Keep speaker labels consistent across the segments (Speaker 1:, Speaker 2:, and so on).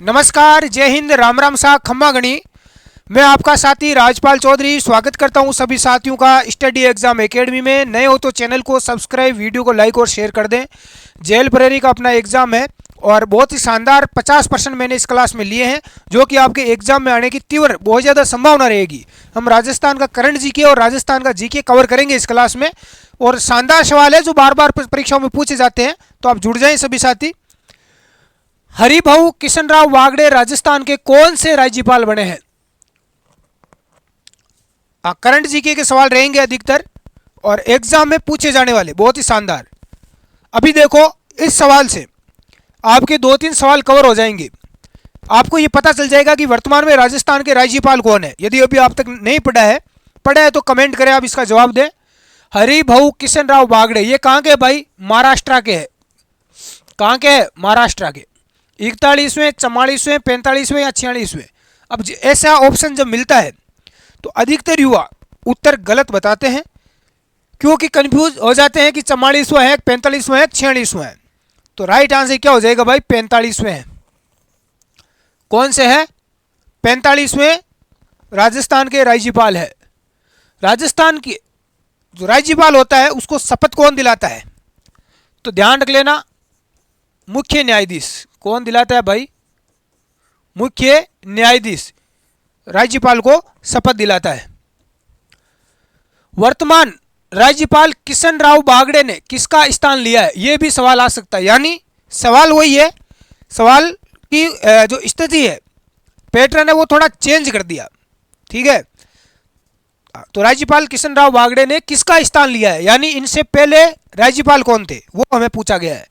Speaker 1: नमस्कार, जय हिंद, राम राम सा खम्मा गणी। मैं आपका साथी राजपाल चौधरी स्वागत करता हूं सभी साथियों का स्टडी एग्जाम एकेडमी में। नए हो तो चैनल को सब्सक्राइब, वीडियो को लाइक और शेयर कर दें। जेल प्रेरी का अपना एग्जाम है और बहुत ही शानदार 50% मैंने इस क्लास में लिए हैं, जो कि आपके एग्जाम में आने की तीव्र बहुत ज़्यादा संभावना रहेगी। हम राजस्थान का करंट जीके और राजस्थान का जीके कवर करेंगे इस क्लास में, और शानदार सवाल है जो बार बार परीक्षाओं में पूछे जाते हैं, तो आप जुड़ जाएं सभी साथी। हरिभाऊ किशनराव वागड़े राजस्थान के कौन से राज्यपाल बने हैं? करंट जीके के सवाल रहेंगे अधिकतर और एग्जाम में पूछे जाने वाले बहुत ही शानदार। अभी देखो, इस सवाल से आपके 2-3 सवाल कवर हो जाएंगे। आपको ये पता चल जाएगा कि वर्तमान में राजस्थान के राज्यपाल कौन है। यदि अभी आप तक नहीं पढ़ा है तो कमेंट करें, आप इसका जवाब दें। हरिभाऊ किशनराव वागड़े ये कहाँ के भाई? महाराष्ट्र के है। कहाँ के है? महाराष्ट्र के। 41वें, 44वें, 45वें या 46वें? अब ऐसा ऑप्शन जब मिलता है तो अधिकतर युवा उत्तर गलत बताते हैं, क्योंकि कंफ्यूज हो जाते हैं कि 44वां है, 45वां है, 46वां है। तो राइट आंसर क्या हो जाएगा भाई? 45वें है। कौन से है? 45वें राजस्थान के राज्यपाल है। राजस्थान के जो राज्यपाल होता है उसको शपथ कौन दिलाता है? तो ध्यान रख लेना, मुख्य न्यायाधीश। कौन दिलाता है भाई? मुख्य न्यायाधीश राज्यपाल को शपथ दिलाता है। वर्तमान राज्यपाल किशनराव वागड़े ने किसका स्थान लिया है? यह भी सवाल आ सकता है। यानी सवाल वही है, सवाल की जो स्थिति है, पैटर्न है, वो थोड़ा चेंज कर दिया। ठीक है, तो राज्यपाल किशनराव वागड़े ने किसका स्थान लिया है, यानी इनसे पहले राज्यपाल कौन थे वो हमें पूछा गया है।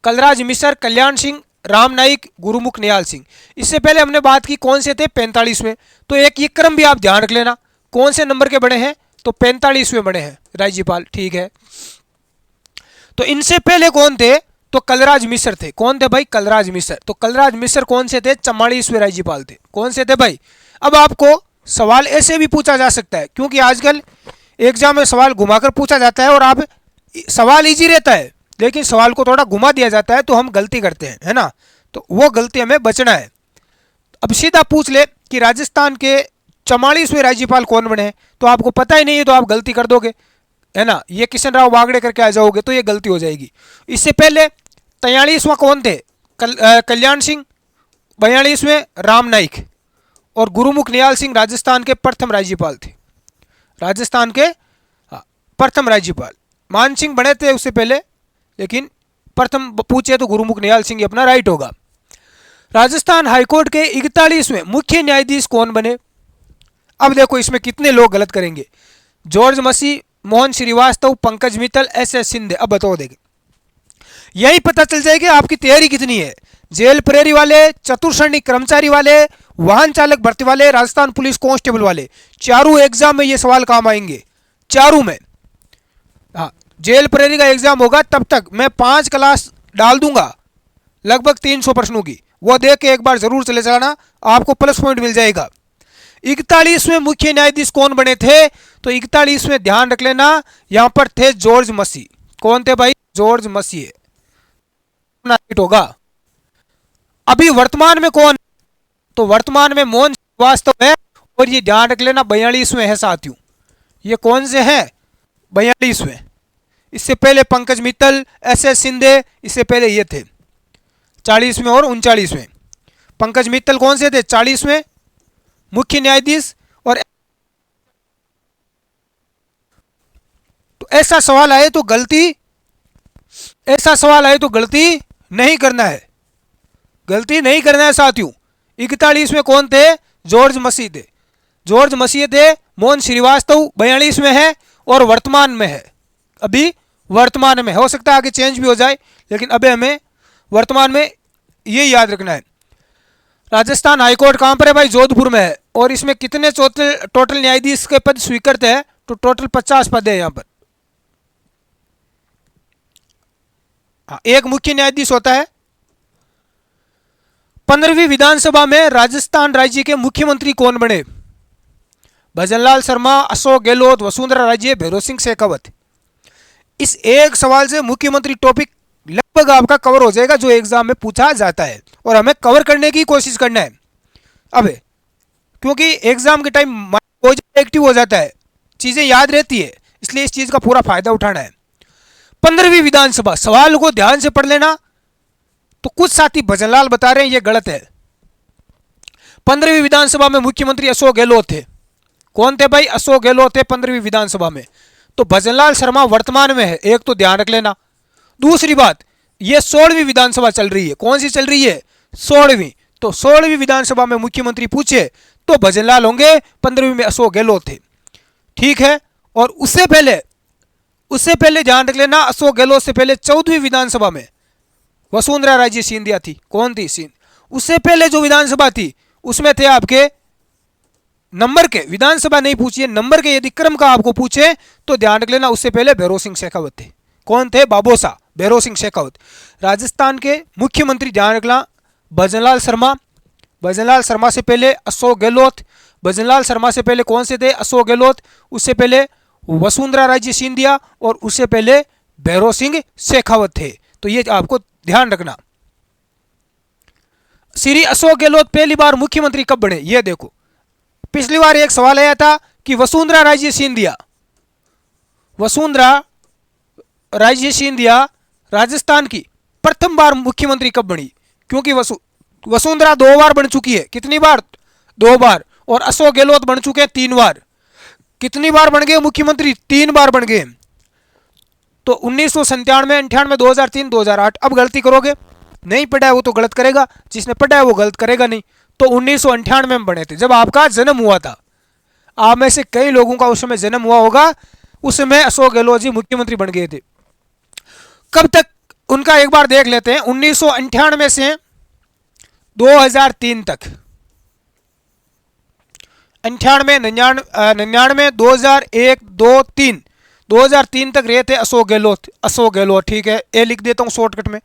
Speaker 1: कलराज मिश्र, कल्याण सिंह, राम नाईक, गुरुमुख निहाल सिंह। इससे पहले हमने बात की कौन से थे? 45वें। तो एक ये क्रम भी आप ध्यान रख लेना, कौन से नंबर के बने हैं? तो 45वें बने हैं राज्यपाल। ठीक है, तो इनसे पहले कौन थे? तो कलराज मिश्र थे। कौन थे भाई? कलराज मिश्र। तो कलराज मिश्र कौन से थे? 44वें राज्यपाल थे। कौन से थे भाई? अब आपको सवाल ऐसे भी पूछा जा सकता है, क्योंकि आजकल एग्जाम में सवाल घुमाकर पूछा जाता है और आप सवाल इजी रहता है लेकिन सवाल को थोड़ा घुमा दिया जाता है, तो हम गलती करते हैं, है ना। तो वो गलती हमें बचना है। अब सीधा पूछ ले कि राजस्थान के 44वें राज्यपाल कौन बने हैं, तो आपको पता ही नहीं है तो आप गलती कर दोगे, है ना। ये किशनराव वागड़े करके आ जाओगे तो ये गलती हो जाएगी। इससे पहले 43वां कौन थे? कल्याण सिंह। 42वें राम नाईक। और गुरुमुख निहाल सिंह राजस्थान के प्रथम राज्यपाल थे। राजस्थान के प्रथम राज्यपाल। मान सिंह बने थे उससे पहले, लेकिन प्रथम पूछे तो गुरुमुख निहाल सिंह अपना राइट होगा। राजस्थान हाईकोर्ट के 41वें मुख्य न्यायाधीश कौन बने? अब देखो इसमें कितने लोग गलत करेंगे। जॉर्ज मसी, मोहन श्रीवास्तव, पंकज मित्तल, एस सिंधे। अब बताओ, देखें यही पता चल जाएगी आपकी तैयारी कितनी है। जेल प्रेरी वाले, चतुर्श्रेणी कर्मचारी वाले, वाहन चालक भर्ती वाले, राजस्थान पुलिस कांस्टेबल वाले, चारों एग्जाम में ये सवाल काम आएंगे, चारों में। हाँ, जेल प्रेरी का एग्जाम होगा तब तक मैं 5 क्लास डाल दूंगा लगभग 300 प्रश्नों की, वो देख के एक बार जरूर चले जाना, आपको प्लस पॉइंट मिल जाएगा। 41वें मुख्य न्यायाधीश कौन बने थे? तो 41वें ध्यान रख लेना, यहां पर थे जॉर्ज मसी। कौन थे भाई? जॉर्ज मसी है, राइट होगा। अभी वर्तमान में कौन? तो वर्तमान में मोहन श्रीवास्तव है, और ये ध्यान रख लेना 42वें है साथियों। ये कौन से हैं? 42वें। इससे पहले पंकज मित्तल, एस सिंधे, इससे पहले ये थे 40वें और 39वें। पंकज मित्तल कौन से थे? 40वें मुख्य न्यायाधीश। और तो ऐसा सवाल आए तो गलती नहीं करना है, गलती नहीं करना है साथियों। 41वें कौन थे? जॉर्ज मसी थे। जॉर्ज मसी थे। मोहन श्रीवास्तव 42वें है और वर्तमान में है। अभी वर्तमान में, हो सकता है आगे चेंज भी हो जाए, लेकिन अभी हमें वर्तमान में ये याद रखना है। राजस्थान हाईकोर्ट कहां पर है भाई? जोधपुर में है। और इसमें कितने टोटल न्यायाधीश के पद स्वीकृत है? तो टोटल 50 पद है यहां पर। एक मुख्य न्यायाधीश होता है। 15वीं विधानसभा में राजस्थान राज्य के मुख्यमंत्री कौन बने? भजनलाल शर्मा, अशोक गहलोत, वसुंधरा राजे, भैरों सिंह शेखावत। इस एक सवाल से मुख्यमंत्री टॉपिक लगभग आपका कवर हो जाएगा जो एग्जाम में पूछा जाता है, और हमें कवर करने की कोशिश करना है। अब क्योंकि एग्जाम के टाइम बहुत एक्टिव हो जाता है, चीजें याद रहती है, इसलिए इस चीज का पूरा फायदा उठाना है। 15वीं विधानसभा, सवाल को ध्यान से पढ़ लेना। तो कुछ साथी भजनलाल बता रहे हैं ये गलत है। 15वीं विधानसभा में मुख्यमंत्री अशोक गहलोत थे। कौन थे भाई? अशोक गहलोत थे 15वीं विधानसभा में। तो भजनलाल शर्मा वर्तमान में है, एक तो ध्यान रख लेना। दूसरी बात, ये 16वीं विधानसभा चल रही है। कौन सी चल रही है? 16वीं। तो 16वीं विधानसभा में मुख्यमंत्री पूछे तो भजनलाल होंगे, 15वीं में अशोक गहलोत थे। ठीक है। और उससे पहले ध्यान रख लेना, अशोक गहलोत से पहले 14वीं विधानसभा में वसुंधरा राजे सिंधिया थी। कौन थी? उससे पहले जो विधानसभा थी उसमें थे आपके नंबर के, विधानसभा नहीं पूछिए, नंबर के यदि क्रम का आपको पूछे तो ध्यान रख लेना, उससे पहले भैरों सिंह शेखावत थे। कौन थे? बाबोसा भैरों सिंह शेखावत। राजस्थान के मुख्यमंत्री ध्यान रखना, भजनलाल शर्मा। भजनलाल शर्मा से पहले अशोक गहलोत। भजनलाल शर्मा से पहले कौन से थे? अशोक गहलोत। उससे पहले वसुंधरा राजे सिंधिया, और उससे पहले भैरों सिंह शेखावत थे। तो ये आपको ध्यान रखना। श्री अशोक गहलोत पहली बार मुख्यमंत्री कब बने? ये देखो, पिछली बार एक सवाल आया था कि वसुंधरा राजे सिंधिया राजस्थान की प्रथम बार मुख्यमंत्री कब बनी? क्योंकि वसुंधरा 2 बार बन चुकी है। कितनी बार? 2 बार। और अशोक गहलोत बन चुके हैं 3 बार। कितनी बार बन गए मुख्यमंत्री? 3 बार बन गए। तो 1997, 98, 2003, 2008। अब गलती करोगे, नहीं पढ़ा है वो तो गलत करेगा, जिसने पढ़ा है वो गलत करेगा नहीं। तो 1998 में बने थे, जब आपका जन्म हुआ था। आप में से कई लोगों का उस समय जन्म हुआ होगा, उस समय अशोक गहलोत जी मुख्यमंत्री बन गए थे। कब तक उनका एक बार देख लेते हैं। 1998 से 2003 तक, 98, 99, 2001, 2, 3, 2003 तक रहे थे अशोक गहलोत। ठीक है, ये लिख देता हूं शॉर्टकट में।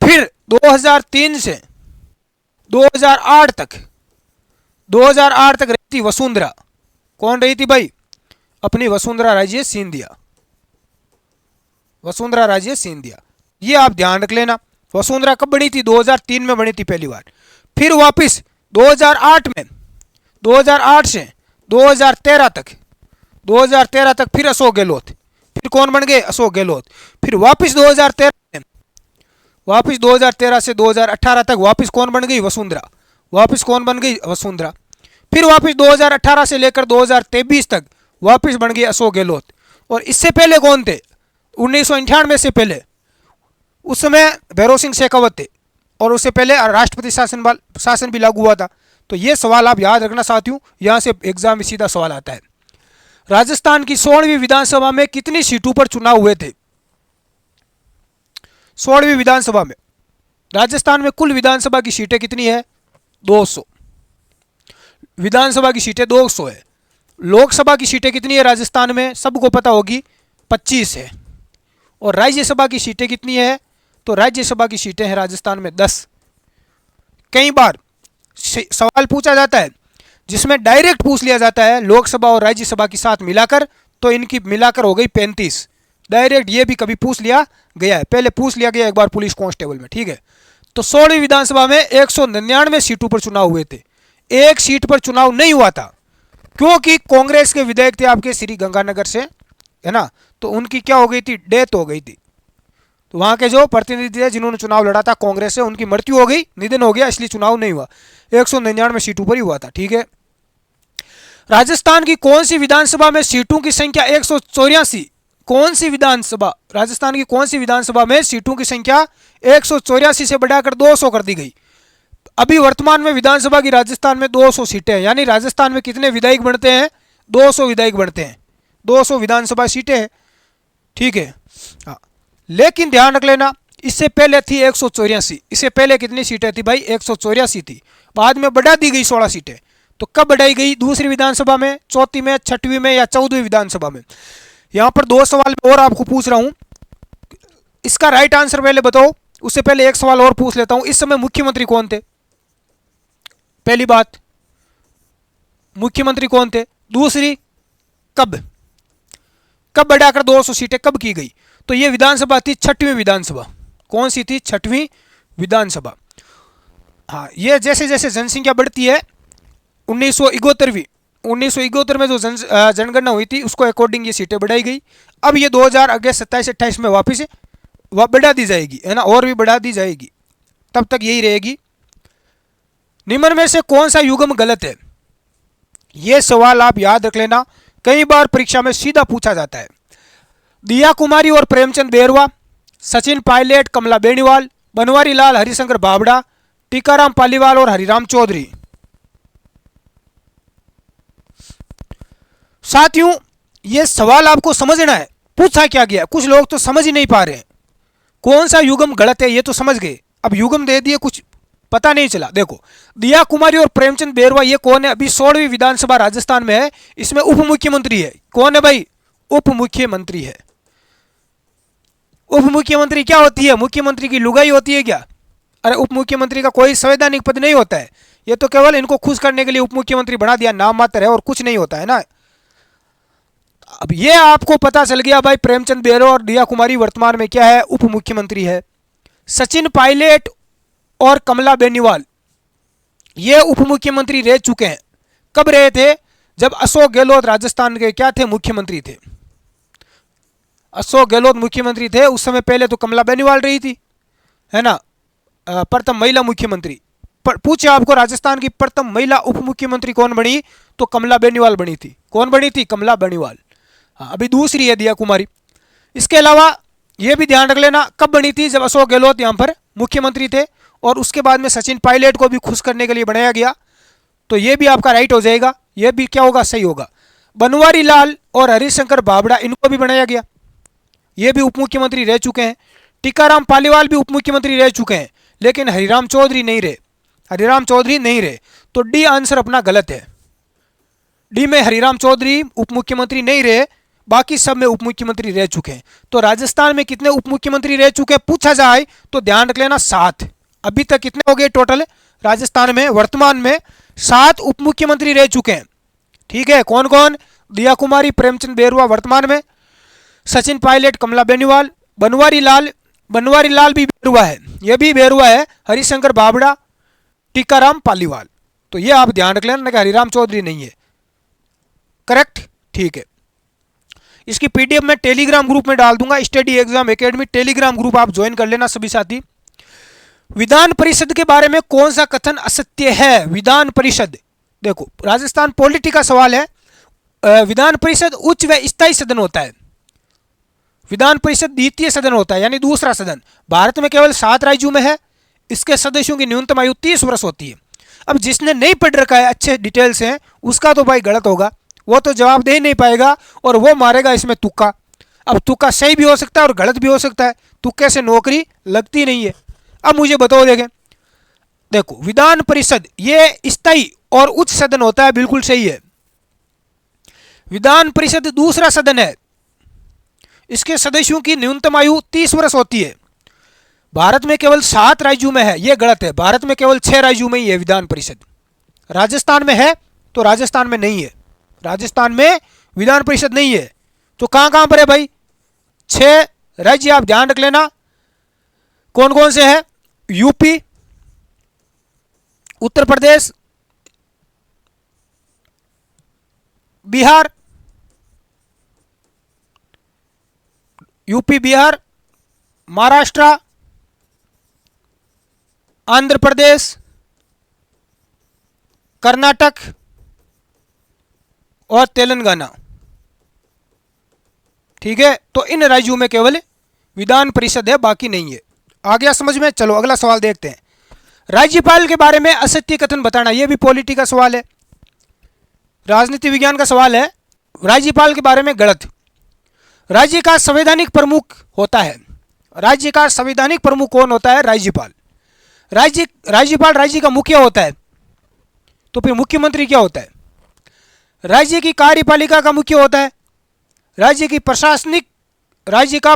Speaker 1: फिर 2003 से 2008 तक रही थी वसुंधरा। कौन रही थी भाई? अपनी वसुंधरा राजे सिंधिया। ये आप ध्यान रख लेना। वसुंधरा कब बनी थी? 2003 में बनी थी पहली बार। फिर वापस 2008 में, 2008 से 2013 तक फिर अशोक गहलोत। फिर कौन बन गए? अशोक गहलोत। फिर वापस 2013 से 2018 तक वापस कौन बन गई? वसुंधरा। फिर वापस 2018 से लेकर 2023 तक वापस बन गए अशोक गहलोत। और इससे पहले कौन थे? 1998 से पहले, उस समय भैरों सिंह शेखावत थे, और उससे पहले राष्ट्रपति शासन भी लागू हुआ था। तो ये सवाल आप याद रखना साथियों, यहां से एग्जाम में सीधा सवाल आता है। राजस्थान की 16वीं विधानसभा में कितनी सीटों पर चुनाव हुए थे? 16वीं विधानसभा में राजस्थान में कुल विधानसभा की सीटें कितनी है? 200। विधानसभा की सीटें 200 है। लोकसभा की सीटें कितनी है राजस्थान में? सबको पता होगी, 25 है। और राज्यसभा की सीटें कितनी है? तो राज्यसभा की सीटें हैं राजस्थान में 10। कई बार सवाल पूछा जाता है जिसमें डायरेक्ट पूछ लिया जाता है लोकसभा और राज्यसभा के साथ मिलाकर, तो इनकी मिलाकर हो गई 35। डायरेक्ट ये भी कभी पूछ लिया गया है, पहले पूछ लिया गया एक बार पुलिस कांस्टेबल में। ठीक है, तो 16वीं विधानसभा में 199 सीटों पर चुनाव हुए थे। एक सीट पर चुनाव नहीं हुआ था क्योंकि कांग्रेस के विधायक थे आपके श्री गंगानगर से, है ना, तो उनकी क्या हो गई थी? डेथ हो गई थी। तो वहां के जो प्रतिनिधि थे जिन्होंने चुनाव लड़ा था कांग्रेस से, उनकी मृत्यु हो गई, निधन हो गया, इसलिए चुनाव नहीं हुआ। 199 सीटों पर ही हुआ था। ठीक है। राजस्थान की कौन सी विधानसभा में सीटों की संख्या 184? कौन सी विधानसभा? राजस्थान की कौन सी विधानसभा में सीटों की संख्या 184 से बढ़ाकर 200 कर दी गई? अभी वर्तमान में विधानसभा की राजस्थान में 200 सीटें हैं, यानी राजस्थान में कितने विधायक बनते हैं? 200 विधायक बनते हैं। 200 विधानसभा सीटें हैं। ठीक है। हाँ, लेकिन ध्यान रख लेना, इससे पहले थी 184। इससे पहले कितनी सीटें थी भाई? 184 थी। बाद में बढ़ा दी गई 16 सीटें। तो कब बढ़ाई गई? दूसरी विधानसभा में, चौथी में, छठवीं में या 14वीं विधानसभा में? यहां पर 2 सवाल और आपको पूछ रहा हूं, इसका राइट आंसर पहले बताओ। उससे पहले एक सवाल और पूछ लेता हूं, इस समय मुख्यमंत्री कौन थे? पहली बात, मुख्यमंत्री कौन थे? दूसरी, कब बढ़ाकर 200 सीटें कब की गई? तो यह विधानसभा थी 6वीं विधानसभा। कौन सी थी? छठवीं विधानसभा। हाँ, ये जैसे जैसे जनसंख्या बढ़ती है 1971 में जो जनगणना हुई थी उसको अकॉर्डिंग ये सीटें बढ़ाई गई। अब ये 2000 अगस्त 27-28 में वापस वह बढ़ा दी जाएगी, है ना, और भी बढ़ा दी जाएगी, तब तक यही रहेगी। निम्न में से कौन सा युग्म गलत है? ये सवाल आप याद रख लेना, कई बार परीक्षा में सीधा पूछा जाता है। दिया कुमारी और प्रेमचंद बेरवा, सचिन पायलट, कमला बेनीवाल, बनवारी लाल, हरिशंकर बावड़ा, टीकाराम पालीवाल और हरिराम चौधरी। साथियों, ये सवाल आपको समझना है, पूछा क्या गया। कुछ लोग तो समझ ही नहीं पा रहे हैं, कौन सा युग्म गलत है ये तो समझ गए, अब युग्म दे दिए कुछ पता नहीं चला। देखो, दिया कुमारी और प्रेमचंद बेरवा ये कौन है? अभी 16वीं विधानसभा राजस्थान में है, इसमें उप मुख्यमंत्री है। कौन है भाई? उप मुख्यमंत्री है। उप मुख्यमंत्री क्या होती है? मुख्यमंत्री की लुगाई होती है क्या? अरे, उप मुख्यमंत्री का कोई संवैधानिक पद नहीं होता है, ये तो केवल इनको खुश करने के लिए उप मुख्यमंत्री बना दिया, नाम मात्र है और कुछ नहीं होता है ना। अब ये आपको पता चल गया भाई, प्रेमचंद बेरवा और दिया कुमारी वर्तमान में क्या है? उप मुख्यमंत्री है। सचिन पायलट और कमला बेनीवाल ये उप मुख्यमंत्री रह चुके हैं। कब रहे थे? जब अशोक गहलोत राजस्थान के क्या थे? मुख्यमंत्री थे। अशोक गहलोत मुख्यमंत्री थे उस समय, पहले तो कमला बेनीवाल रही थी, है ना, प्रथम महिला मुख्यमंत्री। पूछे आपको राजस्थान की प्रथम महिला उप मुख्यमंत्री कौन बनी? तो कमला बेनीवाल बनी थी। कौन बनी थी? कमला बेनीवाल। हाँ, अभी दूसरी है दिया कुमारी। इसके अलावा यह भी ध्यान रख लेना, कब बनी थी? जब अशोक गहलोत यहाँ पर मुख्यमंत्री थे, और उसके बाद में सचिन पायलट को भी खुश करने के लिए बनाया गया। तो ये भी आपका राइट हो जाएगा, ये भी क्या होगा? सही होगा। बनवारी लाल और हरिशंकर बावड़ा इनको भी बनाया गया, ये भी उप मुख्यमंत्री रह चुके हैं। टीकाराम पालीवाल भी उप मुख्यमंत्री रह चुके हैं, लेकिन हरिराम चौधरी नहीं रहे। हरिराम चौधरी नहीं रहे, तो डी आंसर अपना गलत है। डी में हरिराम चौधरी उप मुख्यमंत्री नहीं रहे, बाकी सब में उप मुख्यमंत्री रह चुके हैं। तो राजस्थान में कितने उप मुख्यमंत्री रह चुके हैं पूछा जाए तो ध्यान रख लेना, 7। अभी तक कितने हो गए टोटल? राजस्थान में वर्तमान में 7 उप मुख्यमंत्री रह चुके हैं। ठीक है, कौन कौन? दिया कुमारी, प्रेमचंद बेरवा वर्तमान में, सचिन पायलट, कमला बेनीवाल, बनवारी लाल भी बेरुआ है, यह भी बेरुआ है, हरिशंकर बावड़ा, टीकाराम पालीवाल। तो ये आप ध्यान रख लेना कि हरिराम चौधरी नहीं है। करेक्ट? ठीक है। इसकी पीडीएफ मैं टेलीग्राम ग्रुप में डाल दूंगा, study exam academy Telegram group आप ज्वाइन कर लेना सभी साथी। विधान परिषद के बारे में कौन सा कथन असत्य है? विधान परिषद, देखो राजस्थान पॉलिटी का सवाल है। विधान परिषद उच्च व स्थायी सदन होता है। विधान परिषद द्वितीय सदन होता है, यानी दूसरा सदन। भारत में केवल 7 राज्यों में है। इसके सदस्यों की न्यूनतम आयु 30 वर्ष होती है। अब जिसने नहीं पढ़ रखा है, अच्छे डिटेल से, उसका तो भाई गलत होगा, वो तो जवाब दे ही नहीं पाएगा और वो मारेगा इसमें तुक्का। अब तुक्का सही भी हो सकता है और गलत भी हो सकता है, तुक्के से नौकरी लगती नहीं है। अब मुझे बताओ, देखें, देखो विधान परिषद ये स्थायी और उच्च सदन होता है, बिल्कुल सही है। विधान परिषद दूसरा सदन है, इसके सदस्यों की न्यूनतम आयु 30 वर्ष होती है। भारत में केवल 7 राज्यों में है, यह गलत है। भारत में केवल 6 राज्यों में ही है विधान परिषद। राजस्थान में है तो राजस्थान में नहीं है, राजस्थान में विधान परिषद नहीं है। तो कहां कहां पर है भाई? 6 राज्य आप ध्यान रख लेना, कौन कौन से है? यूपी, उत्तर प्रदेश, बिहार, यूपी, बिहार, महाराष्ट्र, आंध्र प्रदेश, कर्नाटक और तेलंगाना। ठीक है, तो इन राज्यों में केवल विधान परिषद है, बाकी नहीं है। आ गया समझ में? चलो अगला सवाल देखते हैं। राज्यपाल के बारे में असत्य कथन बताना, यह भी पॉलिटी का सवाल है, राजनीति विज्ञान का सवाल है। राज्यपाल के बारे में गलत। राज्य का संवैधानिक प्रमुख होता है। राज्य का संवैधानिक प्रमुख कौन होता है? राज्यपाल। राज्यपाल राज्य का मुखिया होता है। तो फिर मुख्यमंत्री क्या होता है? राज्य की कार्यपालिका का मुख्य होता है। राज्य का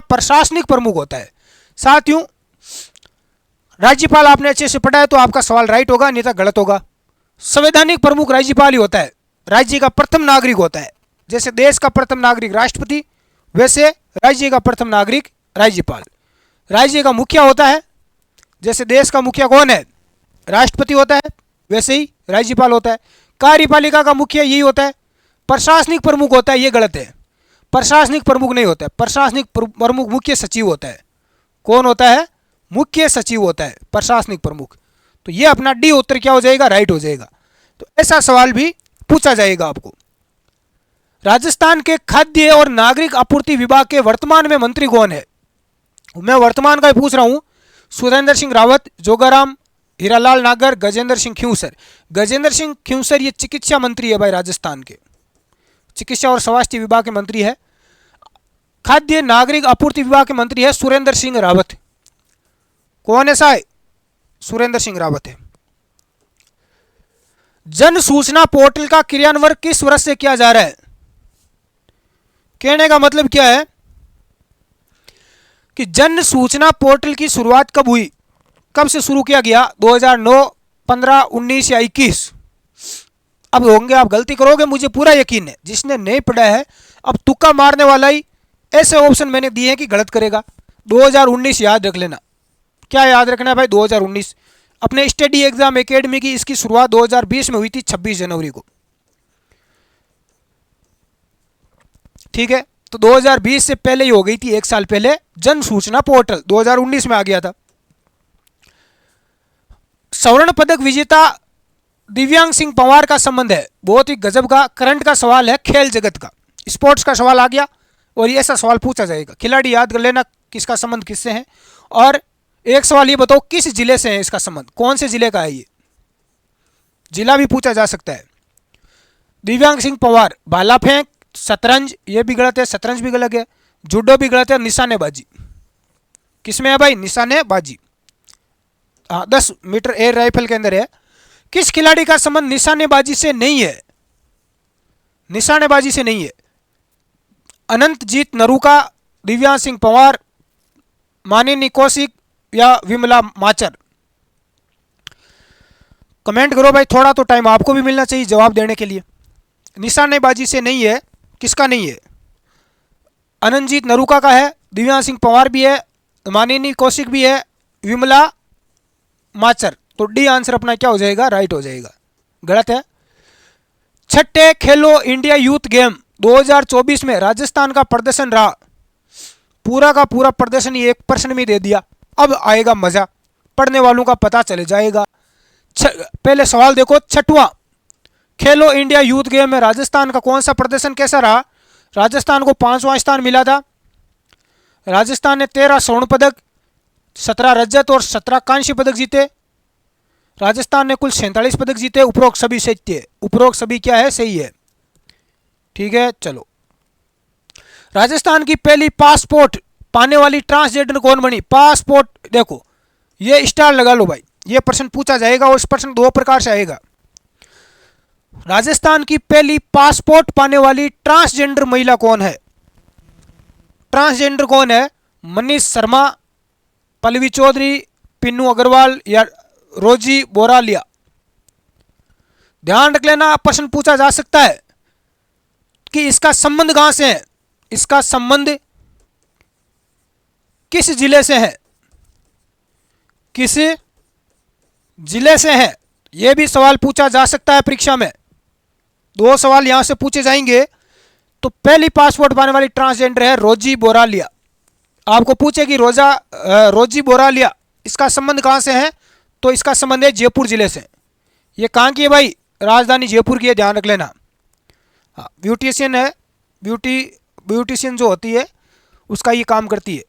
Speaker 1: प्रशासनिक प्रमुख होता है। साथियों, राज्यपाल आपने अच्छे से पढ़ा है तो आपका सवाल राइट होगा, नहीं तो गलत होगा। संवैधानिक प्रमुख राज्यपाल ही होता है, राज्य का प्रथम नागरिक होता है। जैसे देश का प्रथम नागरिक राष्ट्रपति, वैसे राज्य का प्रथम नागरिक राज्यपाल। राज्य का मुखिया होता है, जैसे देश का मुखिया कौन है, राष्ट्रपति होता है, वैसे ही राज्यपाल होता है। कार्यपालिका का मुखिया यही होता है। प्रशासनिक प्रमुख होता है, ये गलत है, प्रशासनिक प्रमुख नहीं होता है, प्रशासनिक प्रमुख मुख्य सचिव होता है। कौन होता है, मुख्य सचिव होता है प्रशासनिक प्रमुख। तो ये अपना डी उत्तर क्या हो जाएगा, राइट हो जाएगा। तो ऐसा सवाल भी पूछा जाएगा आपको। राजस्थान के खाद्य और नागरिक आपूर्ति विभाग के वर्तमान में मंत्री कौन है? मैं वर्तमान का ही पूछ रहा हूं। सुरेंद्र सिंह रावत, जोगाराम, हीरालाल नागर, गजेंद्र सिंह खिंवसर। गजेंद्र सिंह खिंवसर ये चिकित्सा मंत्री है भाई, राजस्थान के चिकित्सा और स्वास्थ्य विभाग के मंत्री है। खाद्य नागरिक आपूर्ति विभाग के मंत्री है सुरेंद्र सिंह रावत। कौन ऐसा है? सुरेंद्र सिंह रावत है। जन सूचना पोर्टल का क्रियान्वयन किस वर्ष से किया जा रहा है? कहने का मतलब क्या है कि जन सूचना पोर्टल की शुरुआत कब हुई, कब से शुरू किया गया? 2009, 15, 19 या 21? अब होंगे आप गलती करोगे, मुझे पूरा यकीन है। जिसने नहीं पढ़ा है अब तुक्का मारने वाला ही ऐसे ऑप्शन मैंने दिए हैं कि गलत करेगा। 2019 याद रख लेना। क्या याद रखना है भाई? 2019। अपने स्टडी एग्जाम एकेडमी की इसकी शुरुआत 2020 में हुई थी, 26 जनवरी को। ठीक है, तो 2020 से पहले ही हो गई थी, एक साल पहले। जन सूचना पोर्टल 2019 में आ गया था। स्वर्ण पदक विजेता दिव्यांग सिंह पंवार का संबंध है? बहुत ही गजब का करंट का सवाल है, खेल जगत का, स्पोर्ट्स का सवाल आ गया और ये ऐसा सवाल पूछा जाएगा। खिलाड़ी याद कर लेना किसका संबंध किससे है। और एक सवाल ये बताओ किस जिले से है इसका संबंध, कौन से जिले का है ये, जिला भी पूछा जा सकता है। दिव्यांग सिंह पंवार भाला फेंक, शतरंज ये भी गलत है, शतरंज भी गलत है, जूडो भी गलत है, निशानेबाजी किसमें है भाई? निशानेबाजी। हाँ, 10 मीटर एयर राइफल के अंदर है। किस खिलाड़ी का संबंध निशानेबाजी से नहीं है? निशानेबाजी से नहीं है। अनंतजीत नरूका, दिव्यांग सिंह पंवार, मानिनी कौशिक या विमला माचर? कमेंट करो भाई, थोड़ा तो टाइम आपको भी मिलना चाहिए जवाब देने के लिए। निशानेबाजी से नहीं है, किसका नहीं है? अनंतजीत नरूका का है, दिव्यांग सिंह पंवार भी है, मानिनी कौशिक भी है, विमला माचर। तो डी आंसर अपना क्या हो जाएगा? राइट हो जाएगा। गलत है। छठे खेलो इंडिया यूथ गेम 2024 में राजस्थान का प्रदर्शन रहा। पूरा का पूरा प्रदर्शन ही एक प्रश्न में दे दिया। अब आएगा मजा, पढ़ने वालों का पता चले जाएगा। पहले सवाल देखो, छठवां खेलो इंडिया यूथ गेम में राजस्थान का कौन सा प्रदर्शन कैसा रहा? राजस्थान को 5वां स्थान मिला था। राजस्थान ने 13 स्वर्ण पदक, 17 रजत और 17 कांस्य पदक जीते। राजस्थान ने कुल 47 पदक जीते। उपरोक्त सभी सही है। उपरोक्त सभी क्या है? सही है। ठीक है, चलो। राजस्थान की पहली पासपोर्ट पाने वाली ट्रांसजेंडर कौन बनी? पासपोर्ट देखो, ये स्टार लगा लो भाई, ये प्रश्न पूछा जाएगा और इस प्रश्न 2 प्रकार से आएगा। राजस्थान की पहली पासपोर्ट पाने वाली ट्रांसजेंडर महिला कौन है? ट्रांसजेंडर कौन है? मनीष शर्मा, पल्लवी चौधरी, पिन्नू अग्रवाल या रोजी बोरालिया? ध्यान रख लेना, प्रश्न पूछा जा सकता है कि इसका संबंध कहां से है, इसका संबंध किस जिले से है, किस जिले से है, यह भी सवाल पूछा जा सकता है परीक्षा में। 2 सवाल यहां से पूछे जाएंगे। तो पहली पासपोर्ट पाने वाली ट्रांसजेंडर है रोजी बोरालिया। आपको पूछेगी रोजी बोरालिया इसका संबंध कहां से है, तो इसका संबंध है जयपुर जिले से। ये कहां की है भाई? राजधानी जयपुर की है, ध्यान रख लेना। हाँ, ब्यूटिशियन है, ब्यूटिशियन जो होती है उसका ये काम करती है।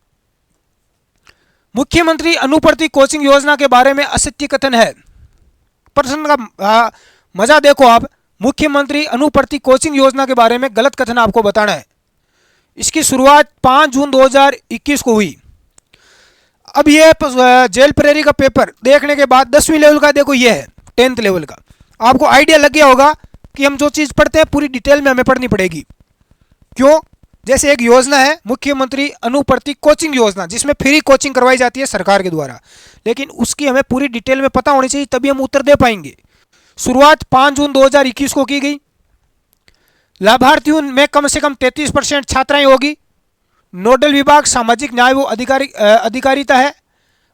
Speaker 1: मुख्यमंत्री अनुप्रति कोचिंग योजना के बारे में असत्य कथन है। प्रश्न का मजा देखो आप, मुख्यमंत्री अनुप्रति कोचिंग योजना के बारे में गलत कथन आपको बताना है। इसकी शुरुआत 5 जून 2021 को हुई। अब ये जेल प्रेरी का पेपर देखने के बाद 10वीं लेवल का देखो, ये है 10th लेवल का। आपको आइडिया लग गया होगा कि हम जो चीज़ पढ़ते हैं पूरी डिटेल में हमें पढ़नी पड़ेगी। क्यों? जैसे एक योजना है मुख्यमंत्री अनुप्रति कोचिंग योजना, जिसमें फ्री कोचिंग करवाई जाती है सरकार के द्वारा, लेकिन उसकी हमें पूरी डिटेल में पता होनी चाहिए, तभी हम उत्तर दे पाएंगे। शुरुआत 5 जून 2021 को की गई। लाभार्थियों में कम से कम 33% छात्राएं होगी। नोडल विभाग सामाजिक न्याय व अधिकारिता है।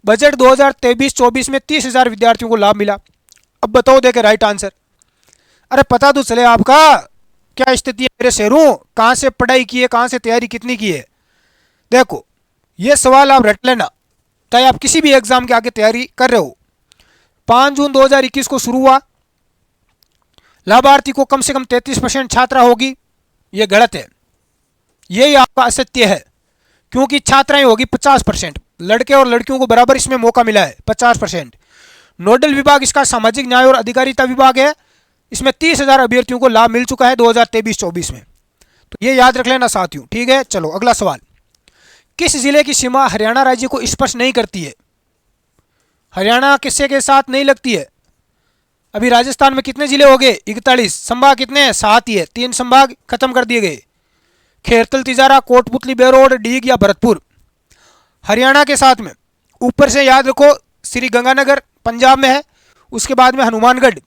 Speaker 1: बजट 2023-24 में 30,000 विद्यार्थियों को लाभ मिला। अब बताओ देखे राइट आंसर। अरे पता तो चले आपका क्या स्थिति है मेरे शेरों, कहाँ से पढ़ाई की है, कहाँ से तैयारी कितनी की है। देखो ये सवाल आप रट लेना, चाहे आप किसी भी एग्जाम के आगे तैयारी कर रहे हो। 5 जून 2021 को शुरू हुआ। लाभार्थी को कम से कम 33% छात्रा होगी, ये गलत है, यही आपका असत्य है, क्योंकि छात्राएं होगी 50%, लड़के और लड़कियों को बराबर इसमें मौका मिला है 50%। नोडल विभाग इसका सामाजिक न्याय और अधिकारिता विभाग है, इसमें 30,000 अभ्यर्थियों को लाभ मिल चुका है 2023-24 में, तो ये याद रख लेना साथियों। ठीक है, चलो अगला सवाल। किस जिले की सीमा हरियाणा राज्य को स्पर्श नहीं करती है? हरियाणा किससे के साथ नहीं लगती है? अभी राजस्थान में कितने जिले हो गए? 41। संभाग कितने हैं? 7 ही है, 3 संभाग खत्म कर दिए गए, खेरतल, तिजारा, कोटपुतली, बेरोड, डीग या भरतपुर। हरियाणा के साथ में ऊपर से याद रखो श्री गंगानगर पंजाब में है, उसके बाद में हनुमानगढ़,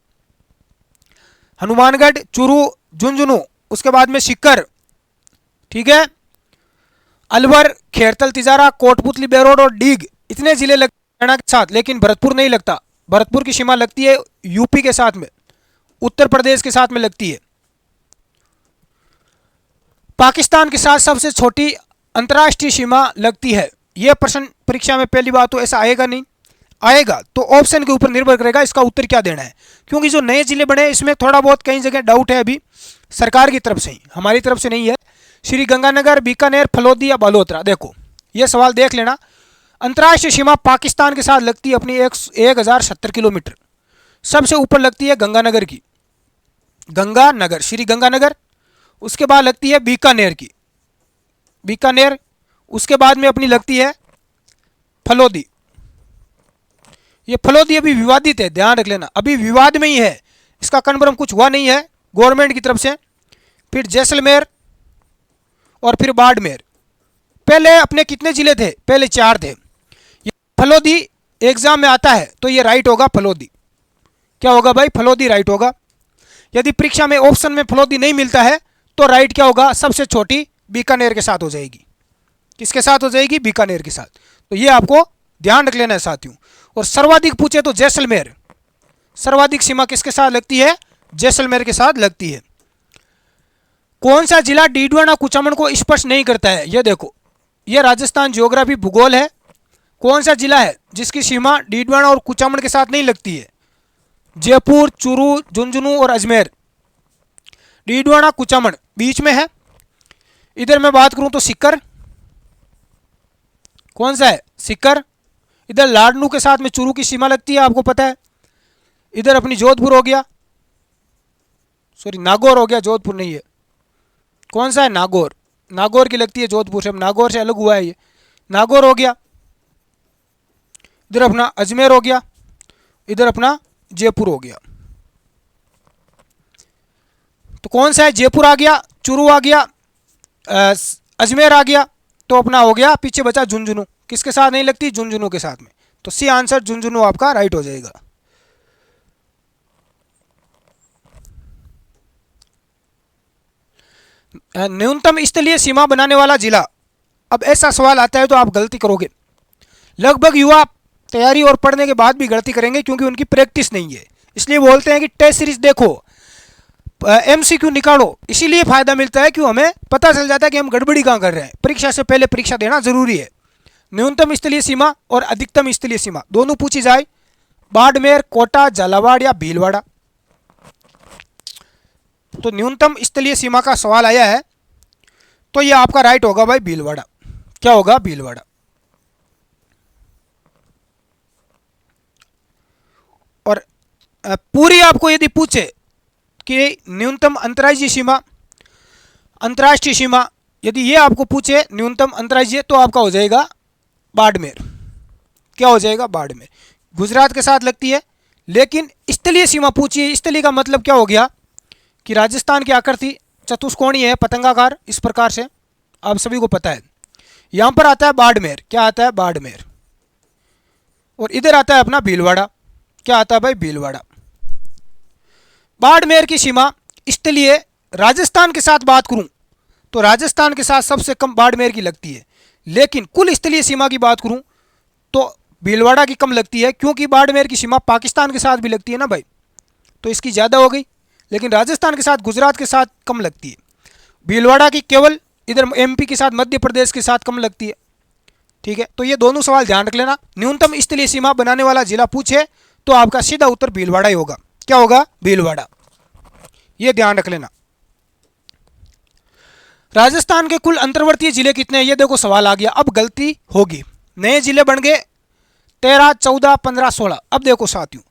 Speaker 1: चूरू, झुंझुनू, उसके बाद में सीकर, ठीक है, अलवर, खेरतल, तिजारा, कोटपुतली, बेरोड और डीग, इतने जिले लगते हैं हरियाणा के साथ, लेकिन भरतपुर नहीं लगता। भरतपुर की सीमा लगती है यूपी के साथ में, उत्तर प्रदेश के साथ में लगती है। पाकिस्तान के साथ सबसे छोटी अंतर्राष्ट्रीय सीमा लगती है। यह प्रश्न परीक्षा में पहली बात तो ऐसा आएगा नहीं, आएगा तो ऑप्शन के ऊपर निर्भर करेगा इसका उत्तर क्या देना है, क्योंकि जो नए जिले बने इसमें थोड़ा बहुत कई जगह डाउट है अभी सरकार की तरफ से ही, हमारी तरफ से नहीं है। श्री गंगानगर, बीकानेर, फलोदी या बालोतरा। देखो ये सवाल देख लेना। अंतर्राष्ट्रीय सीमा पाकिस्तान के साथ लगती है अपनी 1070 किलोमीटर, सबसे ऊपर लगती है गंगानगर की, गंगानगर, श्री गंगानगर, उसके बाद लगती है बीकानेर की, बीकानेर, उसके बाद में अपनी लगती है फलोदी। ये फलोदी अभी विवादित है, ध्यान रख लेना, अभी विवाद में ही है, इसका कन्फर्म कुछ हुआ नहीं है गवर्नमेंट की तरफ से। फिर जैसलमेर और फिर बाड़मेर। पहले अपने कितने जिले थे? पहले 4 थे। ये फलोदी एग्जाम में आता है तो ये राइट होगा, फलोदी। क्या होगा भाई? फलोदी राइट होगा। यदि परीक्षा में ऑप्शन में फलोदी नहीं मिलता है तो राइट क्या होगा? सबसे छोटी बीकानेर के साथ हो जाएगी। किसके साथ हो जाएगी? बीकानेर के साथ। तो ये आपको ध्यान रख लेना है साथियों। और सर्वाधिक पूछे तो जैसलमेर, सर्वाधिक सीमा किसके साथ लगती है? जैसलमेर के साथ लगती है। कौन सा जिला डीडवाना कुचामन को स्पर्श नहीं करता है? ये देखो, ये राजस्थान ज्योग्राफी भूगोल है। कौन सा जिला है जिसकी सीमा डीडवाना और कुचामन के साथ नहीं लगती है? जयपुर, चूरू, झुंझुनू और अजमेर। डीडवाना कुचामन बीच में है। इधर मैं बात करूं तो सीकर, कौन सा है? सीकर। इधर लाडनू के साथ में चूरू की सीमा लगती है, आपको पता है। इधर अपनी जोधपुर हो गया, सॉरी नागौर हो गया, जोधपुर नहीं है। कौन सा है? नागौर। नागौर की लगती है जोधपुर से, नागौर से अलग हुआ है ये, नागौर हो गया। इधर अपना अजमेर हो गया, इधर अपना जयपुर हो गया। तो कौन सा है? जयपुर आ गया, चूरू आ गया, अजमेर आ गया, तो अपना हो गया, पीछे बचा झुंझुनू। किसके साथ नहीं लगती? झुंझुनू के साथ में। तो सी आंसर झुंझुनू आपका राइट हो जाएगा। न्यूनतम स्थलीय सीमा बनाने वाला जिला। अब ऐसा सवाल आता है तो आप गलती करोगे। लगभग युवा तैयारी और पढ़ने के बाद भी गलती करेंगे क्योंकि उनकी प्रैक्टिस नहीं है, इसलिए बोलते हैं कि टेस्ट सीरीज देखो, एमसीक्यू निकालो, इसीलिए फायदा मिलता है, क्यों हमें पता चल जाता है कि हम गड़बड़ी कहाँ कर रहे हैं। परीक्षा से पहले परीक्षा देना जरूरी है। न्यूनतम स्थलीय सीमा और अधिकतम स्थलीय सीमा दोनों पूछी जाए। बाड़मेर, कोटा, झालावाड़ या भीलवाड़ा। तो न्यूनतम स्थलीय सीमा का सवाल आया है तो ये आपका राइट होगा भाई, भीलवाड़ा। क्या होगा? भीलवाड़ा। और पूरी आपको यदि पूछे कि न्यूनतम अंतर्राज्यीय सीमा, अंतर्राष्ट्रीय सीमा, यदि ये आपको पूछे न्यूनतम अंतर्राज्यीय, तो आपका हो जाएगा बाड़मेर। क्या हो जाएगा? बाड़मेर। गुजरात के साथ लगती है। लेकिन स्थलीय सीमा पूछिए, स्थलीय का मतलब क्या हो गया कि राजस्थान की आकृति चतुष्कोणीय है, पतंगाकार, इस प्रकार से आप सभी को पता है। यहाँ पर आता है बाड़मेर। क्या आता है? बाड़मेर। और इधर आता है अपना भीलवाड़ा। क्या आता है भाई? भीलवाड़ा। बाड़मेर की सीमा स्थलीय राजस्थान के साथ बात करूं तो राजस्थान के साथ सबसे कम बाड़मेर की लगती है। लेकिन कुल स्थलीय सीमा की बात करूं तो भीलवाड़ा की कम लगती है, क्योंकि बाड़मेर की सीमा पाकिस्तान के साथ भी लगती है ना भाई, तो इसकी ज़्यादा हो गई। लेकिन राजस्थान के साथ गुजरात के साथ कम लगती है। भीलवाड़ा की केवल इधर एमपी के साथ मध्य प्रदेश के साथ कम लगती है। ठीक है, तो ये दोनों सवाल ध्यान रख लेना। न्यूनतम स्थलीय सीमा बनाने वाला जिला पूछे तो आपका सीधा उत्तर भीलवाड़ा ही होगा। क्या होगा? भीलवाड़ा। ये ध्यान रख लेना। राजस्थान के कुल अंतर्वर्तीय जिले कितने हैं? ये देखो सवाल आ गया। अब गलती होगी, नए जिले बन गए 13, 14, 15, 16। अब देखो साथियों,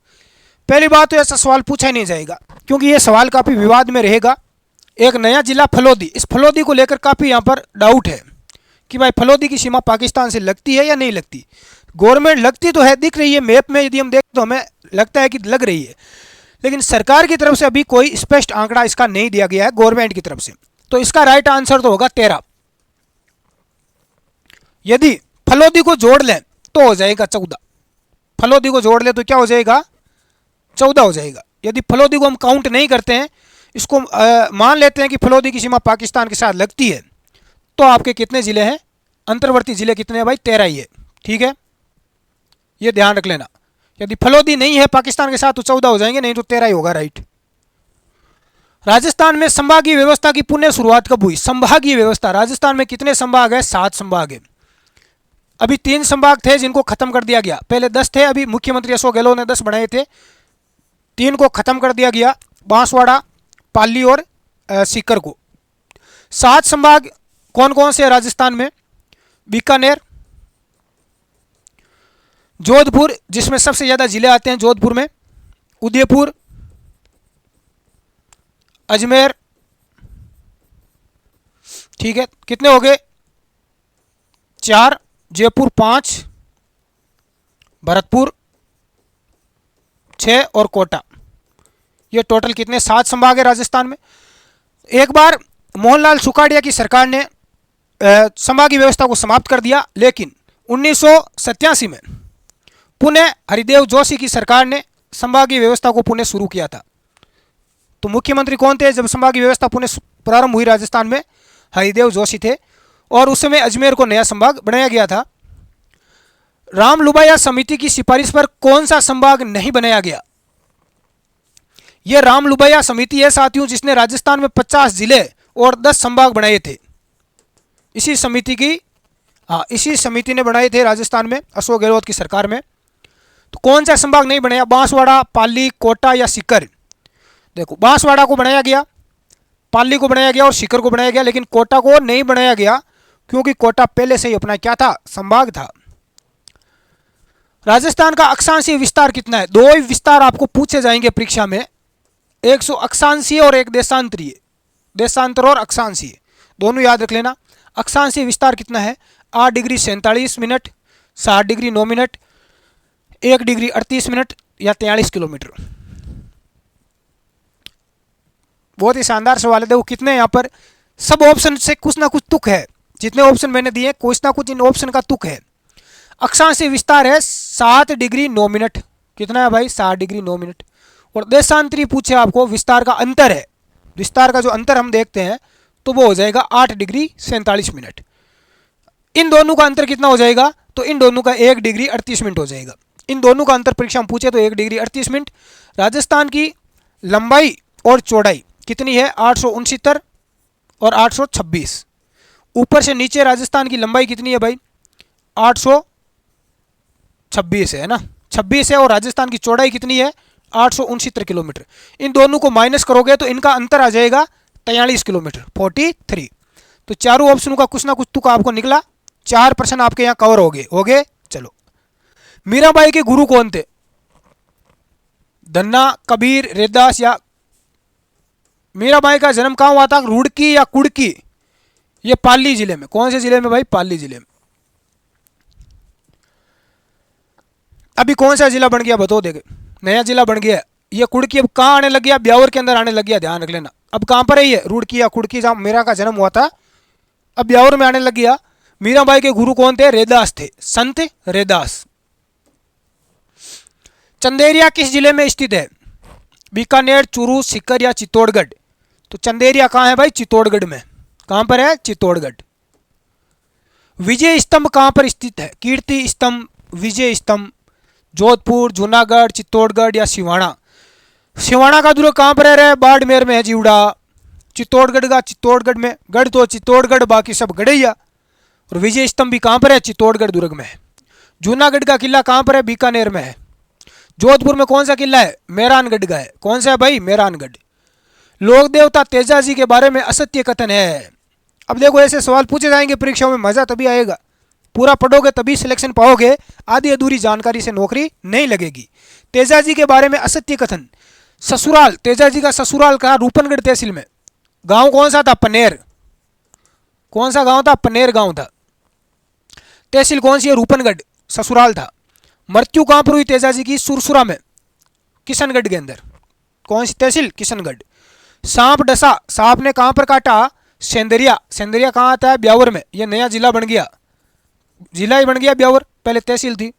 Speaker 1: पहली बात तो ऐसा सवाल पूछा ही नहीं जाएगा, क्योंकि ये सवाल काफ़ी विवाद में रहेगा। एक नया जिला फलोदी, इस फलोदी को लेकर काफ़ी यहाँ पर डाउट है कि भाई फलोदी की सीमा पाकिस्तान से लगती है या नहीं लगती। गवर्नमेंट लगती तो है, दिख रही है मैप में, यदि हम देखें तो हमें लगता है कि लग रही है, लेकिन सरकार की तरफ से अभी कोई स्पष्ट आंकड़ा इसका नहीं दिया गया है गवर्नमेंट की तरफ से। तो इसका राइट आंसर तो होगा 13। यदि फलोदी को जोड़ लें तो हो जाएगा 14। फलोदी को जोड़ ले तो क्या हो जाएगा? 14 हो जाएगा। यदि फलोदी को हम काउंट नहीं करते हैं, इसको मान लेते हैं कि फलोदी की सीमा पाकिस्तान के साथ लगती है, तो आपके कितने जिले हैं? अंतर्वर्ती जिले कितने हैं भाई? 13 ही है। ठीक है, ये ध्यान रख लेना। यदि फलोदी नहीं है पाकिस्तान के साथ तो 14 हो जाएंगे, नहीं तो 13 ही होगा। राइट। राजस्थान में संभागीय व्यवस्था की पुनः शुरुआत कब हुई? संभागीय व्यवस्था, राजस्थान में कितने संभाग है? 7 संभाग है। अभी 3 संभाग थे जिनको खत्म कर दिया गया, पहले 10 थे, अभी मुख्यमंत्री अशोक गहलोत ने 10 बनाए थे, 3 को खत्म कर दिया गया, बांसवाड़ा, पाली और सीकर को। 7 संभाग कौन कौन से राजस्थान में? बीकानेर, जोधपुर, जिसमें सबसे ज़्यादा जिले आते हैं जोधपुर में, उदयपुर, अजमेर। ठीक है, कितने हो गए? 4, जयपुर 5, भरतपुर 6 और कोटा। ये टोटल कितने? 7 संभाग है राजस्थान में। एक बार मोहनलाल सुखाड़िया की सरकार ने संभागीय व्यवस्था को समाप्त कर दिया, लेकिन 1987 में पुनः हरिदेव जोशी की सरकार ने संभागीय व्यवस्था को पुनः शुरू किया था। तो मुख्यमंत्री कौन थे जब संभागीय व्यवस्था पुनः प्रारंभ हुई राजस्थान में? हरिदेव जोशी थे, और उस समय अजमेर को नया संभाग बनाया गया था। रामलुबाया समिति की सिफारिश पर कौन सा संभाग नहीं बनाया गया? यह रामलुबाया समिति है साथियों, जिसने राजस्थान में 50 जिले और 10 संभाग बनाए थे। इसी समिति ने बनाए थे राजस्थान में अशोक गहलोत की सरकार में। तो कौन सा संभाग नहीं बनाया? बांसवाड़ा, पाली, कोटा या सीकर? देखो, बांसवाड़ा को बनाया गया, पाली को बनाया गया और सीकर को बनाया गया, लेकिन कोटा को नहीं बनाया गया, क्योंकि कोटा पहले से ही अपना क्या था? संभाग था। राजस्थान का अक्षांशीय विस्तार कितना है? 2 विस्तार आपको पूछे जाएंगे परीक्षा में, एक अक्षांशीय और एक देशांतरीय। देशांतर और अक्षांशीय दोनों याद रख लेना। अक्षांशीय विस्तार कितना है? 8 degree 47 minute, 60 degree 9 minute, 1 degree 38 minute या 43 किलोमीटर। बहुत ही शानदार सवाल है। देखो कितने यहाँ पर सब ऑप्शन से कुछ ना कुछ तुक है, जितने ऑप्शन मैंने दिए कुछ ना कुछ इन ऑप्शन का तुक है। अक्षांशीय विस्तार है 7 डिग्री 9 मिनट। कितना है भाई? 7 डिग्री 9 मिनट। और देशांतरी पूछे आपको, विस्तार का अंतर है, विस्तार का जो अंतर हम देखते हैं तो वो हो जाएगा 8 डिग्री 47 मिनट। इन दोनों का अंतर कितना हो जाएगा? तो इन दोनों का 1 डिग्री 38 मिनट हो जाएगा। इन दोनों का अंतर परीक्षा में पूछे तो 1 डिग्री 38 मिनट। राजस्थान की लंबाई और चौड़ाई कितनी है? 869 और 826। ऊपर से नीचे राजस्थान की लंबाई कितनी है भाई? 826 है ना, 26 है। और राजस्थान की चौड़ाई कितनी है? 869 किलोमीटर। इन दोनों को माइनस करोगे तो इनका अंतर आ जाएगा 43 किलोमीटर, 43। तो चारों ऑप्शनों का कुछ ना कुछ तुक आपको निकला। 4 प्रश्न आपके यहाँ कवर हो गए। चलो, मीराबाई के गुरु कौन थे? धन्ना, कबीर, रैदास या? मीराबाई का जन्म कहाँ हुआ था? रुड़की या कुड़की? ये पाली जिले में। कौन से जिले में भाई? पाली जिले में। अभी कौन सा जिला बन गया बताओ? देखे, नया जिला बन गया। ये कुड़की अब कहाँ आने लग गया? ब्यावर के अंदर आने लग गया। ध्यान रख लेना। अब कहाँ पर है ये? रुड़की या कुड़की, जहाँ मीरा का जन्म हुआ था, अब ब्यावर में आने लग गया। मीराबाई के गुरु कौन थे? रैदास थे, संत रैदास। चंदेरिया किस जिले में स्थित है? बीकानेर, चूरू, सीकर या चित्तौड़गढ़? तो चंदेरिया कहाँ है भाई? चित्तौड़गढ़ में। कहाँ पर है? चित्तौड़गढ़। विजय स्तंभ कहाँ पर स्थित है? कीर्ति स्तंभ, विजय स्तंभ, जोधपुर, जूनागढ़, चित्तौड़गढ़ या सिवाना? सिवाना का दुर्ग कहाँ पर है? बाड़मेर में है जीवड़ा। चित्तौड़गढ़ का चित्तौड़गढ़ में, गढ़ तो चित्तौड़गढ़, बाकी सब गढ़ैया। और विजय स्तंभ भी कहाँ पर है? चित्तौड़गढ़ दुर्ग में है। जूनागढ़ का किला कहाँ पर है? बीकानेर में है। जोधपुर में कौन सा किला है? मेहरानगढ़ का है। कौन सा है भाई? मेहरानगढ़। लोक देवता तेजाजी के बारे में असत्य कथन है। अब देखो ऐसे सवाल पूछे जाएंगे परीक्षाओं में, मजा तभी आएगा। पूरा पढ़ोगे तभी सिलेक्शन पाओगे, आधी अधूरी जानकारी से नौकरी नहीं लगेगी। तेजाजी के बारे में असत्य कथन। ससुराल, तेजाजी का ससुराल कहा? रूपनगढ़ तहसील में। गांव कौन सा था? पनेर। कौन सा गांव था? पनेर गांव था। तहसील कौन सी है? रूपनगढ़। ससुराल था। मृत्यु कहां पर हुई तेजाजी की? सुरसुरा में, किशनगढ़ के अंदर। कौन सी तहसील? किशनगढ़। सांप डसा, सांप ने कहां पर काटा? सेंदरिया। सेंदरिया कहां आता है? ब्यावर में। यह नया जिला बन गया, जिला ही बन गया ब्यावर, पहले तहसील थी।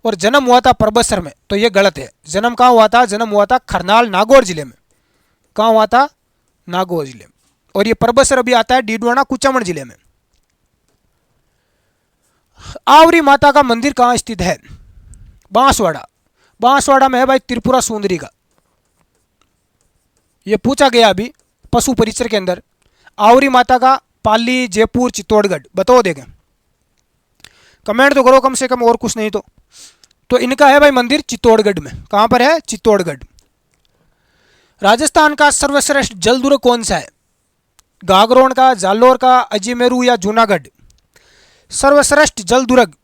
Speaker 1: और जन्म हुआ था परबसर में, तो यह गलत है। जन्म कहां हुआ था? जन्म हुआ था खरनाल, नागौर जिले में। कहां हुआ था? नागौर जिले में। और ये परबसर अभी आता है डीडवाना, कुचामन जिले में। आवरी माता का मंदिर कहां स्थित है? बांसवाड़ा। बांसवाड़ा में है भाई त्रिपुरा सुंदरी का। यह पूछा गया अभी पशु परिचर के अंदर। आवरी माता का पाली, जयपुर, चित्तौड़गढ़, बताओ देखें। कमेंट तो करो कम से कम, और कुछ नहीं तो इनका है भाई मंदिर चित्तौड़गढ़ में। कहां पर है? चित्तौड़गढ़। राजस्थान का सर्वश्रेष्ठ जल दुर्ग कौन सा है? गागरोन का, जालोर का, अजमेरू या जूनागढ़? सर्वश्रेष्ठ जल दुर्ग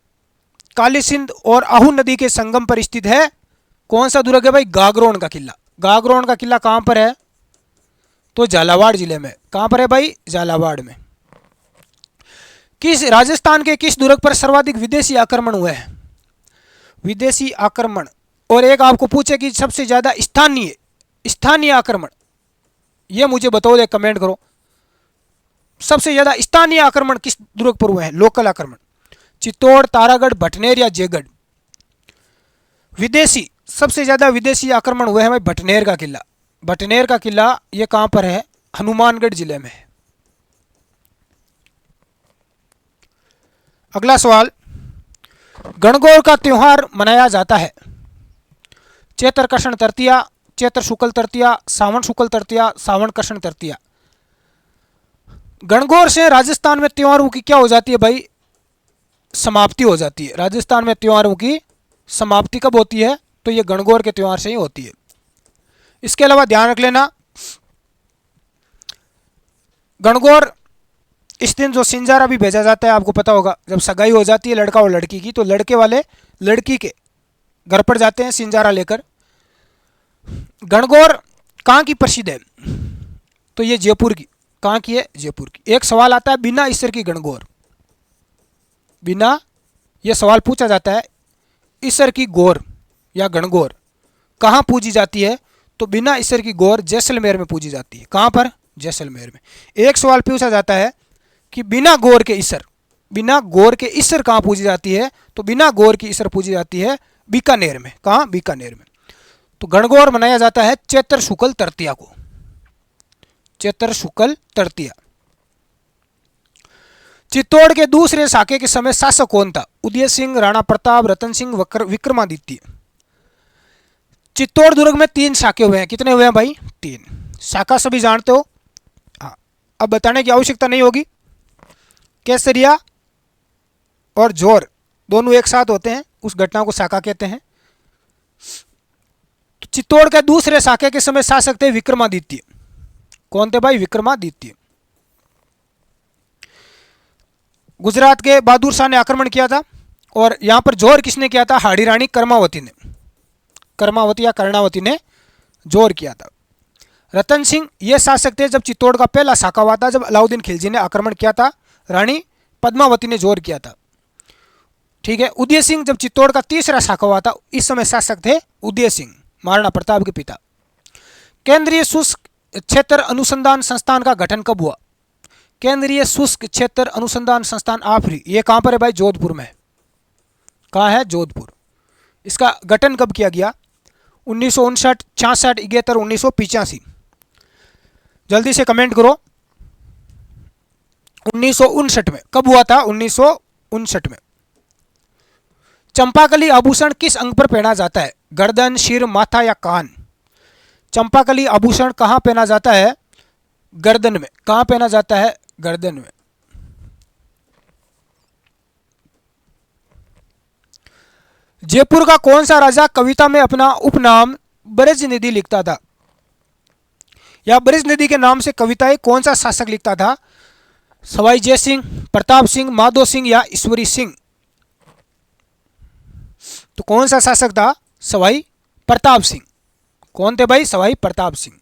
Speaker 1: काली सिंध और आहू नदी के संगम पर स्थित है। कौन सा दुर्ग है भाई? गागरोन का किला। गागरोन का किला कहां पर है? तो झालावाड़ जिले में। कहां पर है भाई? झालावाड़ में। किस राजस्थान के किस दुर्ग पर सर्वाधिक विदेशी आक्रमण हुए हैं? विदेशी आक्रमण। और एक आपको पूछे कि सबसे ज्यादा स्थानीय आक्रमण, यह मुझे बताओ दे, कमेंट करो। सबसे ज्यादा स्थानीय आक्रमण किस दुर्ग पर हुए हैं? लोकल आक्रमण। चित्तौड़, तारागढ़, भटनेर या जयगढ़? विदेशी, सबसे ज्यादा विदेशी आक्रमण हुए हैं भाई भटनेर का किला। भटनेर का किला ये कहां पर है? हनुमानगढ़ जिले में है। अगला सवाल, गणगौर का त्योहार मनाया जाता है? चैत्र कृष्ण तृतीया, चैत्र शुक्ल तृतीया, सावन शुक्ल तृतीया, सावन कृष्ण तृतीया? गणगौर से राजस्थान में त्योहारों की क्या हो जाती है भाई? समाप्ति हो जाती है। राजस्थान में त्योहारों की समाप्ति कब होती है? तो ये गणगौर के त्योहार से ही होती है। इसके अलावा ध्यान रख लेना, गणगौर इस दिन जो सिंजारा भी भेजा जाता है, आपको पता होगा, जब सगाई हो जाती है लड़का और लड़की की, तो लड़के वाले लड़की के घर पर जाते हैं सिंजारा लेकर। गणगौर कहाँ की प्रसिद्ध है? तो ये जयपुर की। कहाँ की है? जयपुर की। एक सवाल आता है, बिना ईश्वर की गणगौर, बिना, यह सवाल पूछा जाता है, ईश्वर की गौर या गणगौर कहाँ पूजी जाती है? तो बिना ईश्वर की गौर जैसलमेर में पूजी जाती है। कहाँ पर? जैसलमेर में। एक सवाल पूछा जाता है कि बिना गौर के ईश्वर, बिना गौर के ईश्वर कहाँ पूजी जाती है? तो बिना गौर की ईश्वर पूजी जाती है बीकानेर में। कहाँ? बीकानेर में। तो गणगौर मनाया जाता है चैत्र शुक्ल तृतीया को। चैत्र शुक्ल तृतीया। चित्तौड़ के दूसरे साके के समय शासक कौन था? उदय सिंह, राणा प्रताप, रतन सिंह, विक्रमादित्य? चित्तौड़ दुर्ग में 3 शाखे हुए हैं। कितने हुए हैं भाई? 3 शाखा, सभी जानते हो। हाँ, अब बताने की आवश्यकता नहीं होगी। केसरिया और जोर दोनों एक साथ होते हैं, उस घटना को शाखा कहते हैं। तो चित्तौड़ के दूसरे शाखे के समय शासक थे विक्रमादित्य। कौन थे भाई? विक्रमादित्य। गुजरात के बहादुर शाह ने आक्रमण किया था, और यहां पर जोर किसने किया था? हाड़ी रानी कर्मावती ने, कर्मावती या कर्णावती ने जोर किया था। रतन सिंह ये शासक थे जब चित्तौड़ का पहला शाखा हुआ था, जब अलाउद्दीन खिलजी ने आक्रमण किया था। रानी पद्मावती ने जोर किया था। ठीक है। उदय सिंह जब चित्तौड़ का तीसरा शाखा हुआ था, इस समय शासक थे उदय सिंह, महाराणा प्रताप के पिता। केंद्रीय शुष्क क्षेत्र अनुसंधान संस्थान का गठन कब हुआ? केंद्रीय शुष्क क्षेत्र अनुसंधान संस्थान आफरी, ये कहां पर है भाई? जोधपुर में। कहां है? जोधपुर। इसका गठन कब किया गया? 1959, 66, 71, 1985? जल्दी से कमेंट करो। 1959 में। कब हुआ था? 1959 में। चंपाकली आभूषण किस अंग पर पहना जाता है? गर्दन, सिर, माथा या कान? चंपाकली आभूषण कहाँ पहना जाता है? गर्दन में। कहाँ पहना जाता है? गर्दन में। जयपुर का कौन सा राजा कविता में अपना उपनाम ब्रज निधि लिखता था? या ब्रज निधि के नाम से कविताएं कौन सा शासक लिखता था? सवाई जय सिंह, प्रताप सिंह, माधो सिंह या ईश्वरी सिंह? तो कौन सा शासक था? सवाई प्रताप सिंह। कौन थे भाई? सवाई प्रताप सिंह।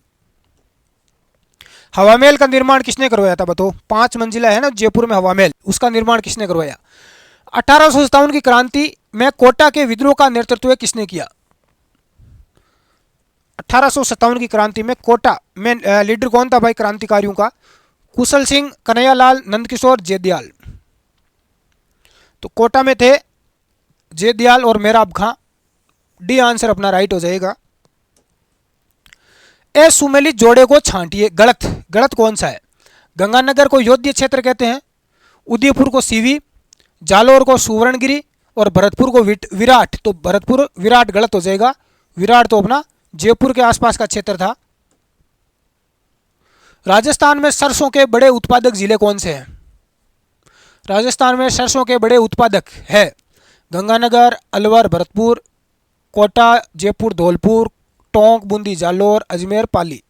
Speaker 1: हवा महल का निर्माण किसने करवाया था? बताओ। 5 मंजिला है ना जयपुर में हवा महल, उसका निर्माण किसने करवाया? 1857 की क्रांति में कोटा के विद्रोह का नेतृत्व किसने किया? 1857 की क्रांति में कोटा में लीडर कौन था भाई क्रांतिकारियों का? कुशल सिंह, कन्हैयालाल, नंदकिशोर, जयदयाल। तो कोटा में थे जयदयाल और मेराब खां। डी आंसर अपना राइट हो जाएगा। ए सुमेलित जोड़े को छांटिए। गलत। गलत कौन सा है? गंगानगर को योध्य क्षेत्र कहते हैं, उदयपुर को सीवी, जालोर को सुवर्णगिरी और भरतपुर को विराट। तो भरतपुर विराट गलत हो जाएगा। विराट तो अपना जयपुर के आसपास का क्षेत्र था। राजस्थान में सरसों के बड़े उत्पादक जिले कौन से हैं? राजस्थान में सरसों के बड़े उत्पादक है गंगानगर, अलवर, भरतपुर, कोटा, जयपुर, धौलपुर, टोंक, बूंदी, जालोर, अजमेर, पाली।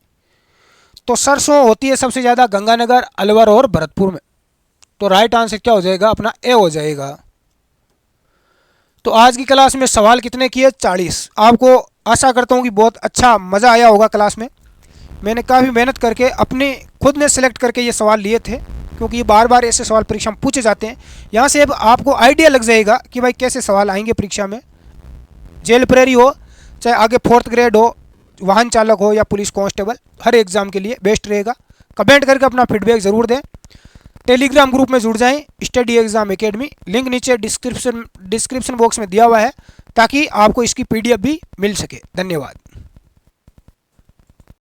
Speaker 1: तो सरसों होती है सबसे ज़्यादा गंगानगर, अलवर और भरतपुर में। तो राइट आंसर क्या हो जाएगा? अपना ए हो जाएगा। तो आज की क्लास में सवाल कितने किए? 40। आपको आशा करता हूँ कि बहुत अच्छा मज़ा आया होगा क्लास में। मैंने काफ़ी मेहनत करके अपने खुद ने सेलेक्ट करके ये सवाल लिए थे, क्योंकि ये बार बार ऐसे सवाल परीक्षा में पूछे जाते हैं। यहाँ से अब आपको आइडिया लग जाएगा कि भाई कैसे सवाल आएंगे परीक्षा में। जेल प्रहरी हो, चाहे आगे 4th ग्रेड हो, वाहन चालक हो या पुलिस कांस्टेबल, हर एग्ज़ाम के लिए बेस्ट रहेगा। कमेंट करके अपना फीडबैक ज़रूर दें। टेलीग्राम ग्रुप में जुड़ जाएं, स्टडी एग्जाम एकेडमी। लिंक नीचे डिस्क्रिप्शन बॉक्स में दिया हुआ है, ताकि आपको इसकी PDF भी मिल सके। धन्यवाद।